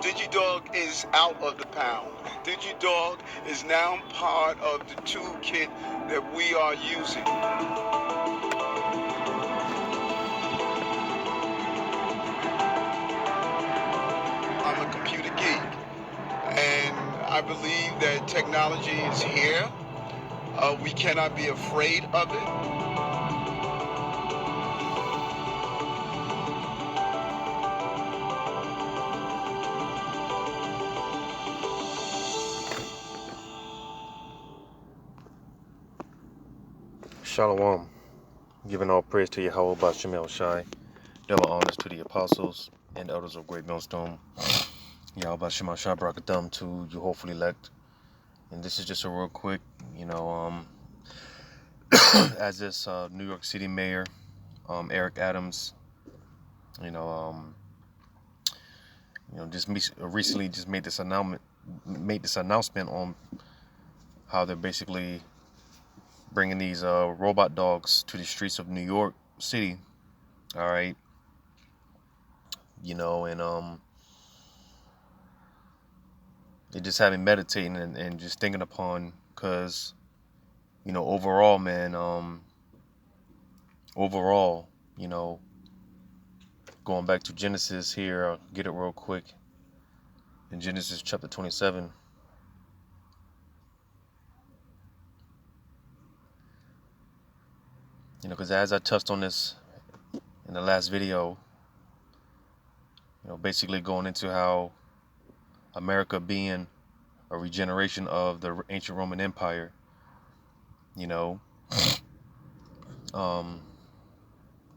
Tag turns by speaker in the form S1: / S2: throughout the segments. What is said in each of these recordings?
S1: DigiDog is out of the pound. DigiDog is now part of the toolkit that we are using. I'm a computer geek, and I believe that technology is here. We cannot be afraid of it.
S2: Shalom. Giving all praise to Yahweh Bashem El Shai. Double honors to the apostles and elders of Great Millstone. Yahweh Bashem El Shai Barakatham to you hopefully elect. And this is just a real quick, as this New York City Mayor, Eric Adams, just recently just made this announcement on how they're basically bringing these robot dogs to the streets of New York City. All right. It just had me meditating and just thinking upon, because, overall, man, going back to Genesis here, I'll get it real quick. In Genesis chapter 27, because as I touched on this in the last video, basically going into how America being a regeneration of the ancient Roman Empire,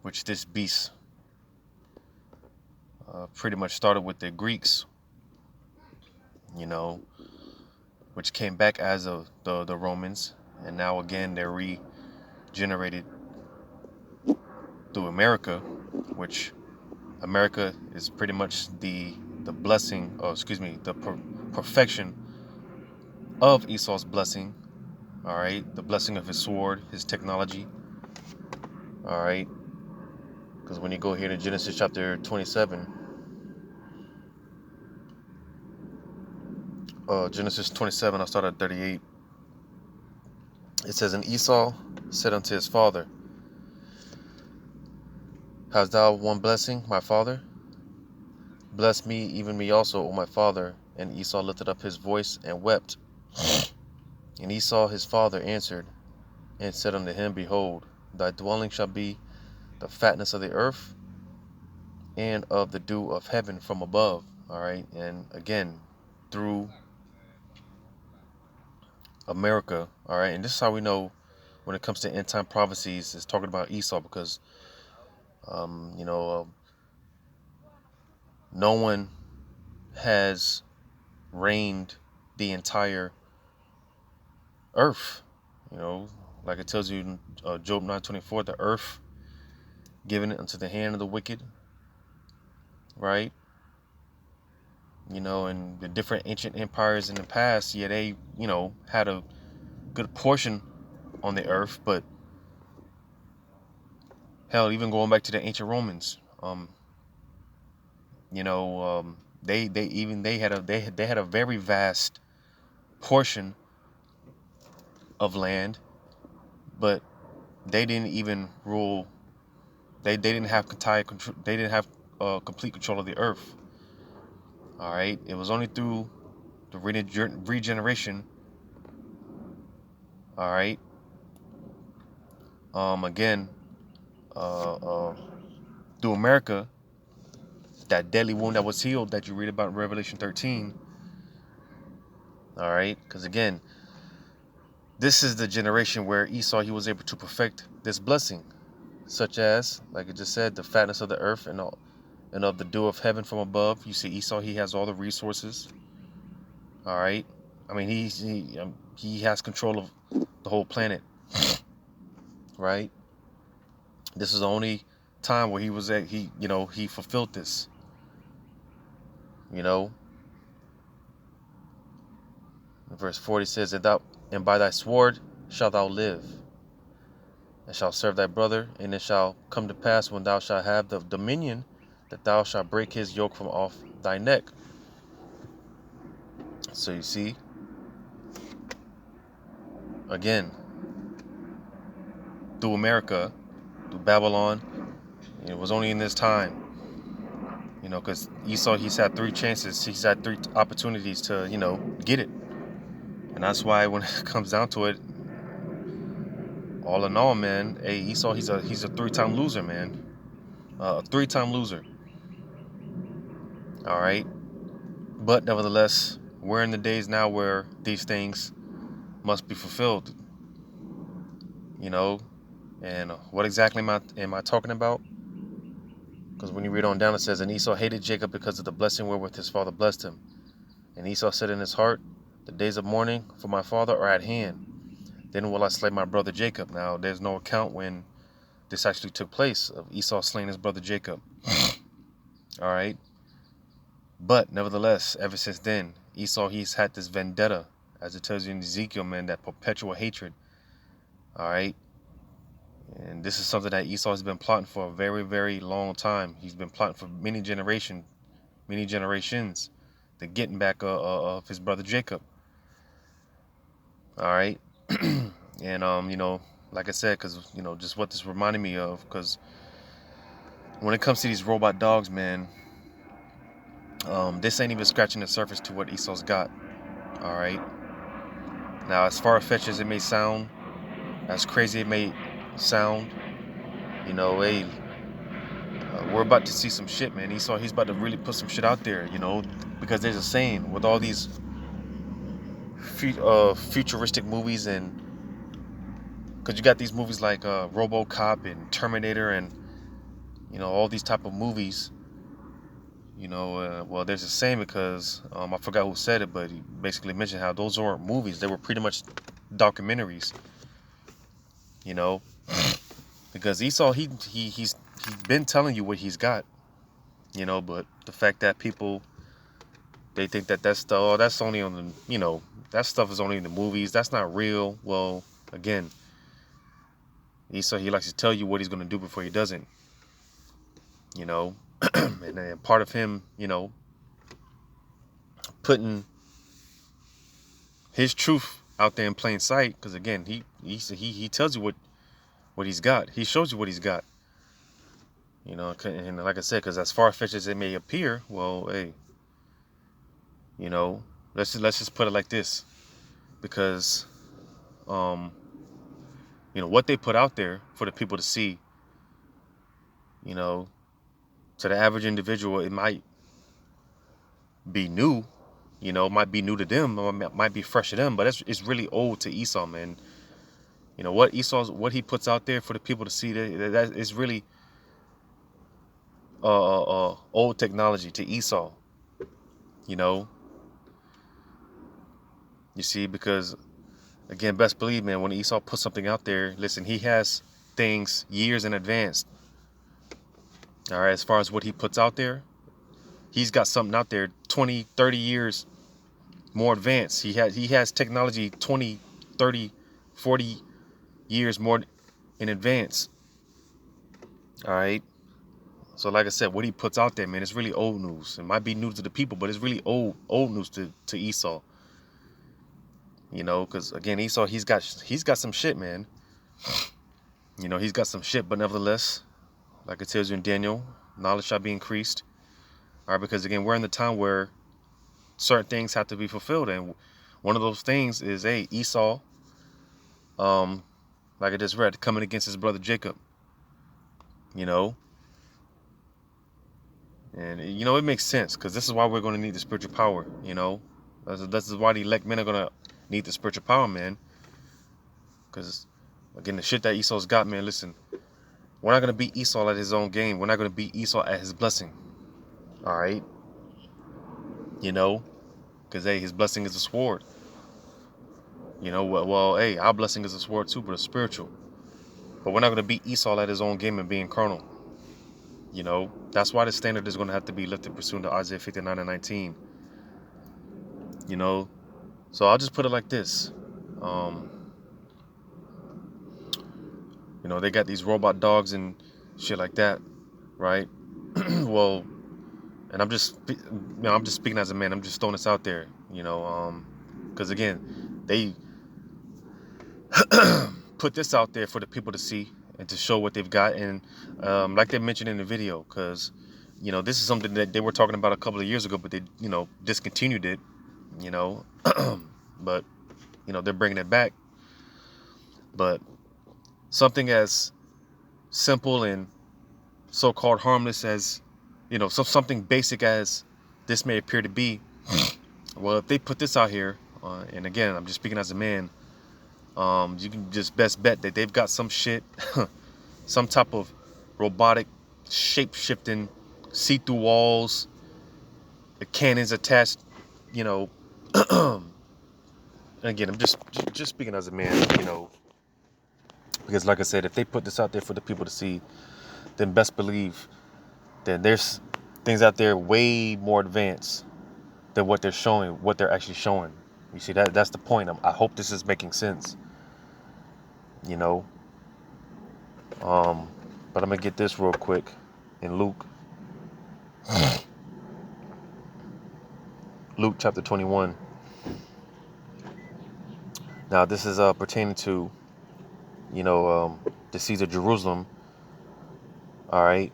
S2: which this beast pretty much started with the Greeks, which came back as the Romans, and now again they're regenerated through America, which America is pretty much the blessing, or the perfection of Esau's blessing. All right, the blessing of his sword, his technology. All right, because when you go here to Genesis chapter 27, Genesis 27, I'll start at 38. It says, "And Esau said unto his father, Hast thou one blessing, my father? Bless me, even me also, O my father. And Esau lifted up his voice and wept. And Esau his father answered and said unto him, Behold, thy dwelling shall be the fatness of the earth and of the dew of heaven from above." All right, and again, through America. All right, and this is how we know when it comes to end time prophecies, it's talking about Esau, because no one has reigned the entire earth. Like it tells you in Job 9:24, the earth given it unto the hand of the wicked, right? And the different ancient empires in the past, yeah, they, had a good portion on the earth, but hell, even going back to the ancient Romans, they had a very vast portion of land, but they didn't even rule. They didn't have complete control of the earth. All right, it was only through the regeneration. All right. Again, through America, that deadly wound that was healed that you read about in Revelation 13. All right, because again, this is the generation where Esau, he was able to perfect this blessing, such as, like it just said, the fatness of the earth and of the dew of heaven from above. You see, Esau, he has all the resources. All right, I mean, he has control of the whole planet, right? This is the only time where he fulfilled this. Verse 40 says, and by thy sword shalt thou live, and shalt serve thy brother, and it shall come to pass, when thou shalt have the dominion, that thou shalt break his yoke from off thy neck. So you see, again, through America, through Babylon, it was only in this time, because Esau, he's had 3 chances, he's had 3 opportunities to, get it. And that's why when it comes down to it, all in all, man, hey, Esau, he's a 3-time loser, man. A 3-time loser. All right. But nevertheless, we're in the days now where these things must be fulfilled. And what exactly am I talking about? Because when you read on down, it says, and Esau hated Jacob because of the blessing wherewith his father blessed him. And Esau said in his heart, the days of mourning for my father are at hand. Then will I slay my brother Jacob. Now, there's no account when this actually took place of Esau slaying his brother Jacob. All right. But nevertheless, ever since then, Esau, he's had this vendetta, as it tells you in Ezekiel, man, that perpetual hatred. All right. And this is something that Esau has been plotting for a very, very long time. He's been plotting for many generations, the getting back of his brother Jacob. All right. And, like I said, because, just what this reminded me of, because when it comes to these robot dogs, man, this ain't even scratching the surface to what Esau's got. All right. Now, as far-fetched as it may sound, as crazy it may sound, hey, we're about to see some shit, man. Esau, he's about to really put some shit out there, because there's a saying with all these futuristic movies, and because you got these movies like RoboCop and Terminator and, all these type of movies, well, there's a saying because I forgot who said it, but he basically mentioned how those weren't movies. They were pretty much documentaries, because Esau, he's been telling you what he's got, but the fact that people, they think that that's only on the, that stuff is only in the movies. That's not real. Well, again, Esau, he likes to tell you what he's going to do before he doesn't, and then part of him, putting his truth out there in plain sight, because again, he tells you what he's got. He shows you what he's got. And like I said, because as far-fetched as it may appear, well, hey, let's just put it like this, because what they put out there for the people to see, to the average individual, it might be new, it might be new to them, or it might be fresh to them, but it's really old to Esau, man. What he puts out there for the people to see, that is really old technology to Esau. You see, because again, best believe, man, when Esau puts something out there, listen, he has things years in advance. All right, as far as what he puts out there, he's got something out there 20, 30 years more advanced. He has technology 20, 30, 40 years more in advance. All right. So like I said, what he puts out there, man, it's really old news. It might be new to the people, but it's really old news to Esau. Because again, Esau, he's got some shit, man. He's got some shit, but nevertheless, like it tells you in Daniel, knowledge shall be increased. All right, because again, we're in the time where certain things have to be fulfilled, and one of those things is, hey, Esau, like I just read, coming against his brother Jacob. And it makes sense, because this is why we're going to need the spiritual power. This is why the elect men are going to need the spiritual power, man. Because again, the shit that Esau's got, man, listen, we're not going to beat Esau at his own game. We're not going to beat Esau at his blessing. All right. Because, hey, his blessing is a sword. Well, hey, our blessing is a sword too, but it's spiritual. But we're not going to beat Esau at his own game and being carnal. That's why the standard is going to have to be lifted pursuant to Isaiah 59:19. So I'll just put it like this. They got these robot dogs and shit like that, right? Well, and I'm just speaking as a man. I'm just throwing this out there. you know, because again, they put this out there for the people to see and to show what they've got. And like they mentioned in the video, because, you know, this is something that they were talking about a couple of years ago, but they, you know, discontinued it, you know, but, you know, they're bringing it back. But something as simple and so-called harmless as, you know, something basic as this may appear to be, well, if they put this out here, and again, I'm just speaking as a man, you can just best bet that they've got some shit, some type of robotic, shape-shifting, see-through walls, the cannons attached, you know. Again, I'm just speaking as a man, you know, because like I said, if they put this out there for the people to see, then best believe that there's things out there way more advanced than what they're showing, what they're actually showing. You see, that's the point. I hope this is making sense, you know. But I'm gonna get this real quick in Luke chapter 21. Now this is pertaining to, you know, the siege of Jerusalem. All right,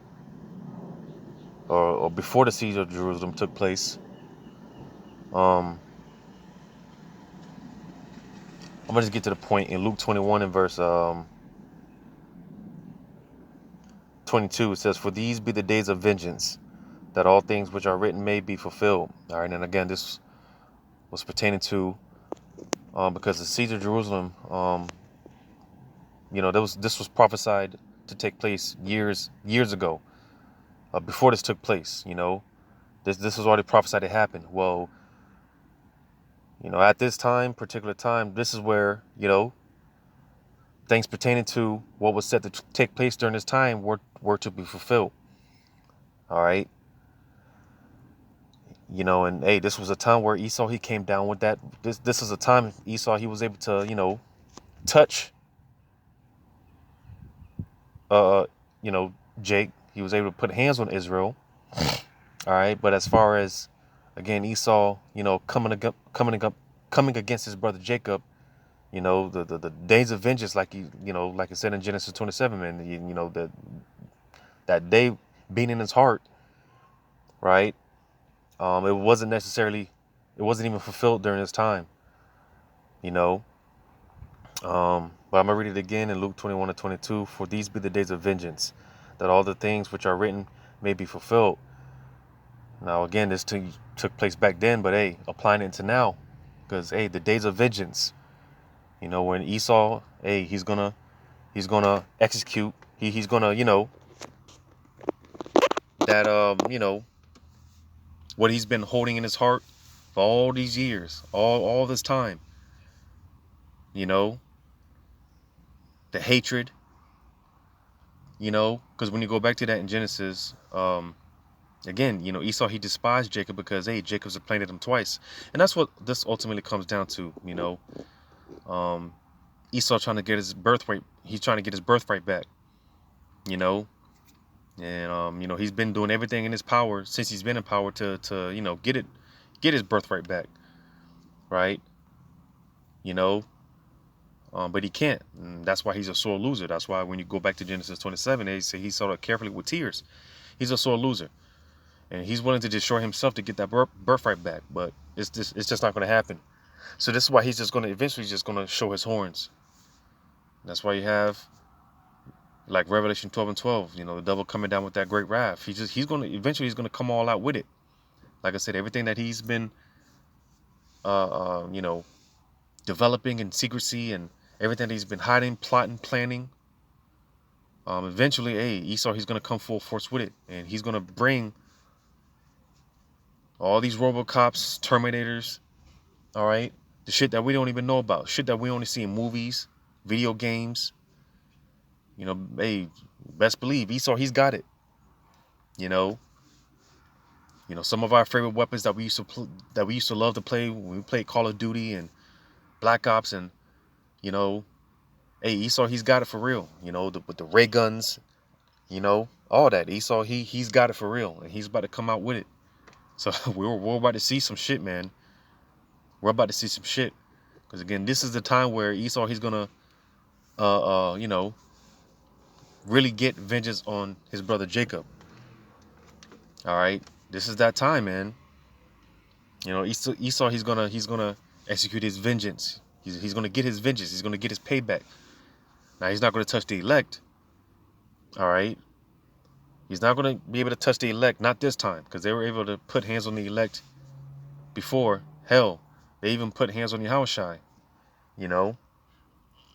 S2: or before the siege of Jerusalem took place. I'm gonna just get to the point in Luke 21 and verse 22. It says, "For these be the days of vengeance, that all things which are written may be fulfilled." All right, and again, this was pertaining to because the siege of Jerusalem, you know, this was prophesied to take place years ago, before this took place. You know, this was already prophesied to happen. Well, you know, at this particular time, this is where, you know, things pertaining to what was set to take place during this time were to be fulfilled. All right. You know, and hey, this was a time where Esau, he came down with that. This is a time Esau, he was able to, you know, touch, you know, Jake. He was able to put hands on Israel. All right. But as far as, again, Esau, you know, coming against his brother Jacob, you know, the days of vengeance, like you know, like it said in Genesis 27, man, you know, that day being in his heart, right? It wasn't even fulfilled during his time, you know. But I'm gonna read it again in Luke 21 and 22. "For these be the days of vengeance, that all the things which are written may be fulfilled." Now, again, this took place back then, but hey, applying it to now, because hey, the days of vengeance, you know, when Esau, hey, he's gonna execute. He's gonna, you know, that you know, what he's been holding in his heart for all these years, all this time, you know, the hatred, you know, because when you go back to that in Genesis, again, you know, Esau, he despised Jacob because, hey, Jacob supplanted him twice. And that's what this ultimately comes down to, you know. Esau trying to get his birthright. He's trying to get his birthright back, you know. And, you know, he's been doing everything in his power since he's been in power to you know, get his birthright back, right? You know, but he can't. And that's why he's a sore loser. That's why when you go back to Genesis 27, they say he sought it carefully with tears. He's a sore loser. And he's willing to destroy himself to get that birthright back. But it's just not going to happen. So this is why he's just going to eventually just going to show his horns. That's why you have, like Revelation 12 and 12, you know, the devil coming down with that great wrath. He's going to come all out with it. Like I said, everything that he's been, you know, developing in secrecy and everything that he's been hiding, plotting, planning. Eventually, hey, Esau, he's going to come full force with it. And he's going to bring all these Robocops, Terminators, all right? The shit that we don't even know about. Shit that we only see in movies, video games. You know, hey, best believe Esau, he's got it. You know, some of our favorite weapons that we used to love to play when we played Call of Duty and Black Ops, and you know, hey, Esau, he's got it for real. You know, with the ray guns, you know, all that. Esau, he's got it for real, and he's about to come out with it. So we're about to see some shit, man. We're about to see some shit. Because again, this is the time where Esau, he's gonna, you know, really get vengeance on his brother Jacob. All right, this is that time, man. You know, Esau, he's gonna execute his vengeance. He's gonna get his vengeance. He's gonna get his payback. Now he's not gonna touch the elect. All right, he's not gonna be able to touch the elect. Not this time, because they were able to put hands on the elect before. Hell, they even put hands on Yahushai. You know,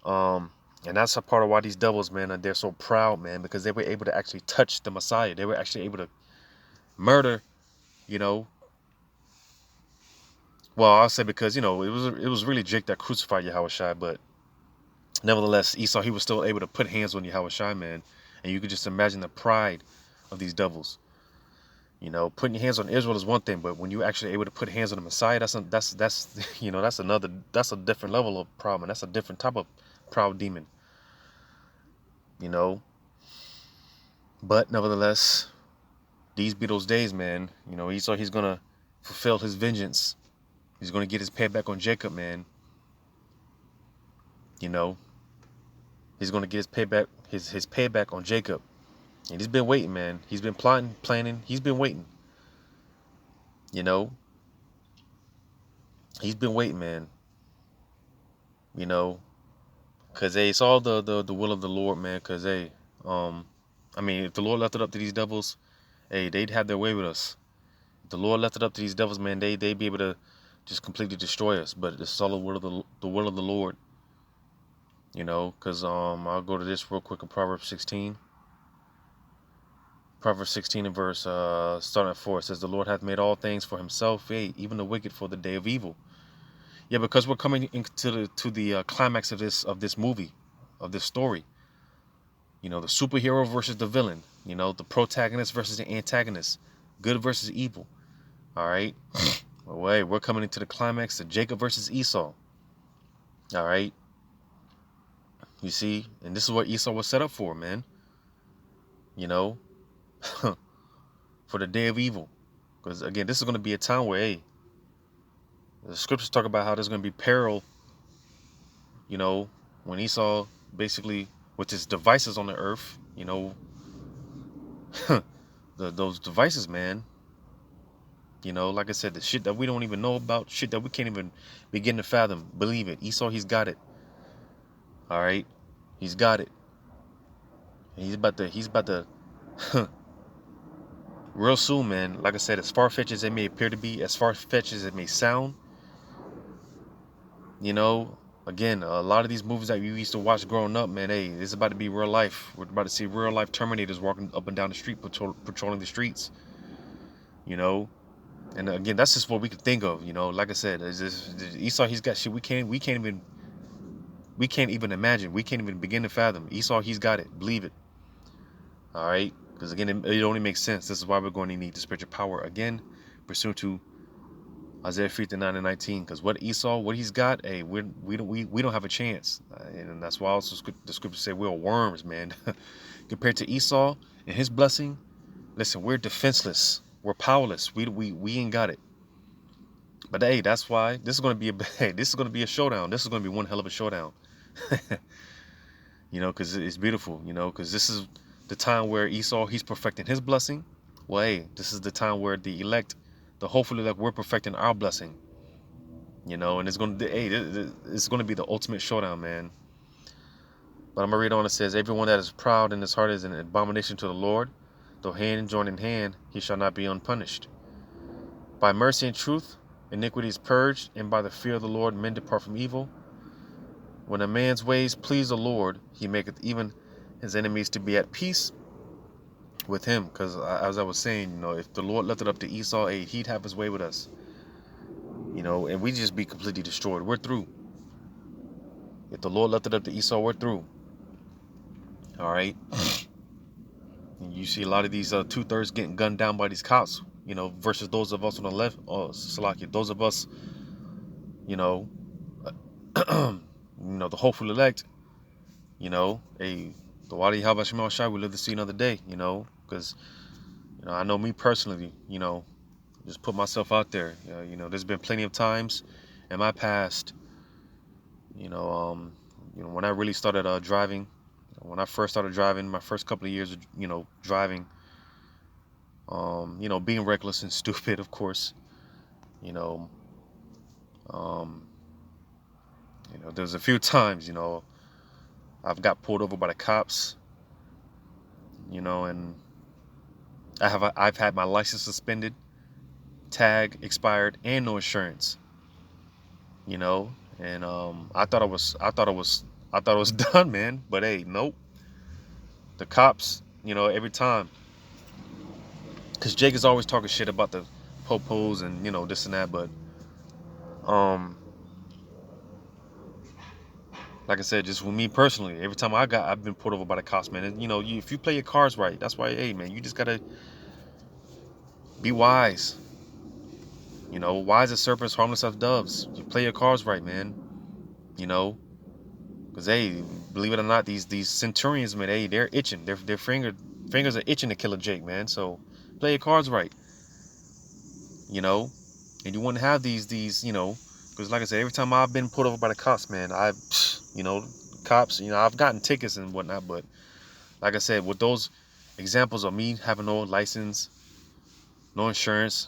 S2: and that's a part of why these devils, man, they're so proud, man, because they were able to actually touch the Messiah. They were actually able to murder. You know, well, I'll say because it was really Jake that crucified Yahushai, but nevertheless, Esau, he was still able to put hands on Yahushai, man. And you could just imagine the pride of these devils. You know, putting your hands on Israel is one thing, but when you're actually able to put hands on the Messiah, that's that's a different level of problem. That's a different type of proud demon. You know, but nevertheless, these be those days, man. You know, Esau, he's gonna fulfill his vengeance. He's gonna get his payback on Jacob, man. You know, he's gonna get his payback on Jacob. And he's been waiting, man. He's been plotting, planning. He's been waiting. You know, he's been waiting, man. You know, cause it's all the will of the Lord, man. Cause I mean, if the Lord left it up to these devils, they'd have their way with us. If the Lord left it up to these devils, man, they'd be able to just completely destroy us. But it's all the will of the Lord. You know, cause I'll go to this real quick in Proverbs 16. Proverbs 16 and verse starting at 4, it says, "The Lord hath made all things for himself, yea, even the wicked for the day of evil." Yeah, because we're coming into the climax of this movie, of this story. You know, the superhero versus the villain. You know, the protagonist versus the antagonist, good versus evil. All right. Well, wait, we're coming into the climax of Jacob versus Esau. All right. You see, and this is what Esau was set up for, man. You know, for the day of evil. Because again, this is going to be a time where, the scriptures talk about how there's going to be peril. You know, when Esau basically with his devices on the earth, you know, those devices, man. You know, like I said, the shit that we don't even know about, shit that we can't even begin to fathom. Believe it, Esau, he's got it. All right, he's got it. And he's about to, real soon, man. Like I said, as far-fetched as it may appear to be, as far-fetched as it may sound, you know, again, a lot of these movies that we used to watch growing up, man, this is about to be real life. We're about to see real life Terminators walking up and down the street, patrolling the streets. You know, and again, that's just what we could think of. You know, like I said, Esau, he's got shit we can't even imagine. We can't even begin to fathom. Esau, he's got it. Believe it. All right, because again, it only makes sense. This is why we're going to need the spiritual power again, pursuant to Isaiah 59 and 19. Because what Esau, what he's got, we don't have a chance, and that's why also the scriptures say we're worms, man. Compared to Esau and his blessing, listen, we're defenseless. We're powerless. We ain't got it. But that's why this is going to be a showdown. This is going to be one hell of a showdown. You know, because it's beautiful. You know, because this is the time where Esau, he's perfecting his blessing. Well, this is the time where the elect, the hopeful elect, we're perfecting our blessing. You know, and it's going to be the ultimate showdown, man. But I'm gonna read on. It says, "Everyone that is proud in his heart is an abomination to the Lord. Though hand join in hand, he shall not be unpunished. By mercy and truth, iniquity is purged, and by the fear of the Lord, men depart from evil. When a man's ways please the Lord, he maketh even his enemies to be at peace with him." Because as I was saying, you know, if the Lord left it up to Esau, he'd have his way with us. You know, and we just be completely destroyed. We're through. If the Lord left it up to Esau, we're through. All right. And you see a lot of these 2/3 getting gunned down by these cops, you know, versus those of us on the left, Salakia, those of us, you know, the hopeful elect, you know, the Wadi Habashim Shai, we live to see another day, you know, because, you know, I know me personally, you know, just put myself out there, you know, there's been plenty of times in my past, when I really started driving, when I first started driving, my first couple of years of, driving, being reckless and stupid, of course, you know, um, there's a few times, I've got pulled over by the cops, and I've had my license suspended, tag expired, and no insurance, and I thought it was done, man. But hey, nope. The cops, every time, because Jake is always talking shit about the popos and this and that, but um, like I said, just with me personally, every time I've been pulled over by the cops, man. And if you play your cards right, that's why, hey, man, you just gotta be wise. Wise as serpents, harmless as doves. You play your cards right, man. Because hey, believe it or not, these centurions, man, hey, they're itching. Their fingers are itching to kill a Jake, man. So play your cards right. And you wouldn't have these, because like I said, every time I've been pulled over by the cops, man, cops, I've gotten tickets and whatnot, but like I said, with those examples of me having no license, no insurance,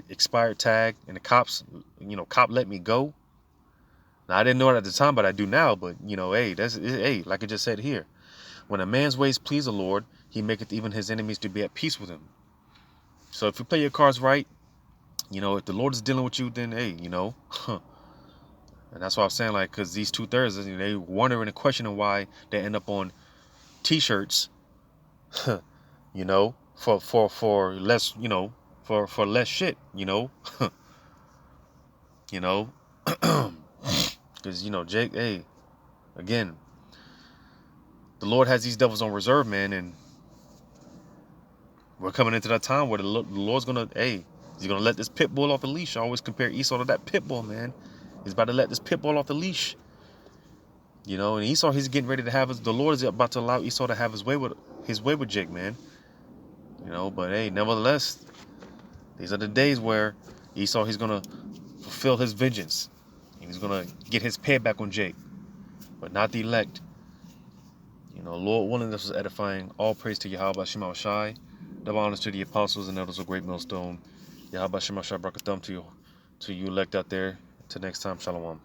S2: expired tag, and the cops, cop let me go. Now I didn't know it at the time, but I do now. But hey, like I just said here, when a man's ways please the Lord, he maketh even his enemies to be at peace with him. So if you play your cards right, if the Lord is dealing with you, then hey, and that's what I'm saying, like, because these 2/3, they wondering and questioning why they end up on T-shirts, for less, for less shit, because Jake, hey, again, the Lord has these devils on reserve, man, and we're coming into that time where the Lord's gonna, hey, he's gonna let this pit bull off the leash. I always compare Esau to that pit bull, man. He's about to let this pit bull off the leash. And Esau, he's getting ready to have the Lord is about to allow Esau to have his way with Jake, man. But hey, nevertheless, these are the days where Esau, he's gonna fulfill his vengeance. And he's gonna get his payback on Jake, but not the elect. Lord willing, this was edifying. All praise to Yahweh Shema Shai. Double honors to the apostles and elders of Great Millstone. Yahweh Shema Shai Brakathum to you elect out there. Till next time, Shalom.